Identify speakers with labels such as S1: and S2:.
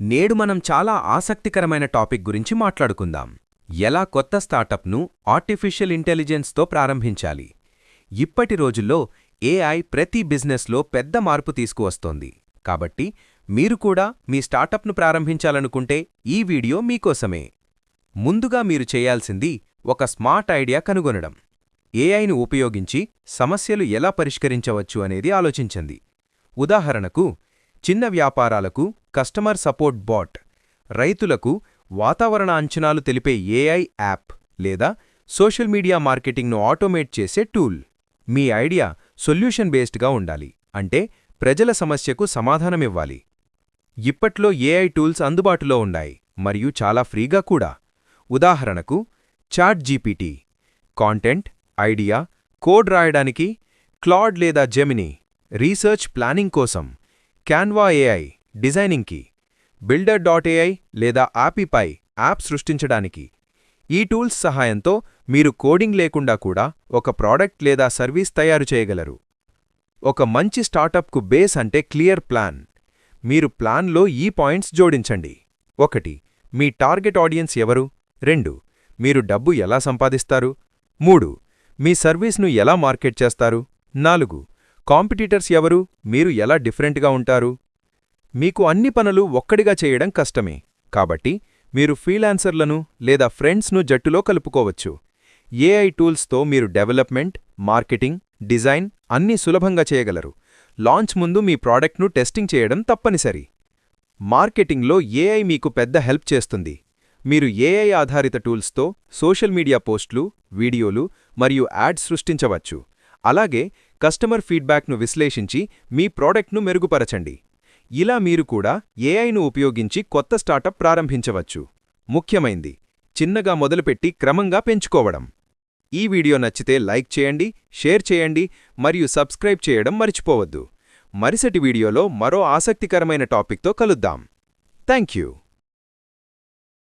S1: నేడు మనం చాలా ఆసక్తికరమైన టాపిక్ గురించి మాట్లాడుకుందాం. ఎలా కొత్త స్టార్టప్ను ఆర్టిఫిషియల్ ఇంటెలిజెన్స్తో ప్రారంభించాలి. ఇప్పటి రోజుల్లో ఏఐ ప్రతి బిజినెస్లో పెద్ద మార్పు తీసుకువస్తోంది. కాబట్టి మీరు కూడా మీ స్టార్టప్ను ప్రారంభించాలనుకుంటే ఈ వీడియో మీకోసమే. ముందుగా మీరు చేయాల్సింది ఒక స్మార్ట్ ఐడియా కనుగొనడం. ఏఐను ఉపయోగించి సమస్యలు ఎలా పరిష్కరించవచ్చు అనేది ఆలోచించండి. ఉదాహరణకు, చిన్న వ్యాపారాలకు కస్టమర్ సపోర్ట్ బాట్, రైతులకు వాతావరణ అంచనాలు తెలిపే ఏఐ యాప్, లేదా సోషల్ మీడియా మార్కెటింగ్ను ఆటోమేట్ చేసే టూల్. మీ ఐడియా సొల్యూషన్ బేస్డ్గా ఉండాలి, అంటే ప్రజల సమస్యకు సమాధానమివ్వాలి. ఇప్పట్లో ఏఐ టూల్స్ అందుబాటులో ఉన్నాయి మరియు చాలా ఫ్రీగా కూడా. ఉదాహరణకు, ChatGPT content, idea, code రాయడానికి, క్లాడ్ లేదా జెమినీ రీసెర్చ్ ప్లానింగ్ కోసం, క్యాన్వా ఏఐ డిజైనింగ్కి, బిల్డర్.ai లేదా ఆపిపై యాప్ సృష్టించడానికి. ఈ టూల్స్ సహాయంతో మీరు కోడింగ్ లేకుండా కూడా ఒక ప్రాడక్ట్ లేదా సర్వీస్ తయారు చేయగలరు. ఒక మంచి స్టార్టప్కు బేస్ అంటే క్లియర్ ప్లాన్. మీరు ప్లాన్లో ఈ పాయింట్స్ జోడించండి. 1. మీ టార్గెట్ ఆడియన్స్ ఎవరు? 2. మీరు డబ్బు ఎలా సంపాదిస్తారు? 3. మీ సర్వీస్ను ఎలా మార్కెట్ చేస్తారు? 4. కాంపిటీటర్స్ ఎవరు? మీరు ఎలా డిఫరెంట్గా ఉంటారు? మీకు అన్ని పనులు ఒక్కడిగా చేయడం కష్టమే, కాబట్టి మీరు ఫ్రీలాన్సర్లను లేదా ఫ్రెండ్స్ను జట్టులో కలుపుకోవచ్చు. ఏఐ టూల్స్తో మీరు డెవలప్మెంట్, మార్కెటింగ్, డిజైన్ అన్నీ సులభంగా చేయగలరు. లాంచ్ ముందు మీ ప్రాడక్ట్ను టెస్టింగ్ చేయడం తప్పనిసరి. మార్కెటింగ్లో ఏఐ మీకు పెద్ద హెల్ప్ చేస్తుంది. మీరు ఏఐ ఆధారిత టూల్స్తో సోషల్ మీడియా పోస్టులు, వీడియోలు మరియు యాడ్స్ సృష్టించవచ్చు. అలాగే కస్టమర్ ఫీడ్బ్యాక్ను విశ్లేషించి మీ ప్రాడక్ట్ను మెరుగుపరచండి. ఇలా మీరు కూడా ఏఐను ఉపయోగించి కొత్త స్టార్టప్ ప్రారంభించవచ్చు. ముఖ్యమైంది, చిన్నగా మొదలుపెట్టి క్రమంగా పెంచుకోవడం. ఈ వీడియో నచ్చితే లైక్ చేయండి, షేర్ చేయండి మరియు సబ్స్క్రైబ్ చేయడం మర్చిపోవద్దు. మరుసటి వీడియోలో మరో ఆసక్తికరమైన టాపిక్తో కలుద్దాం. Thank you.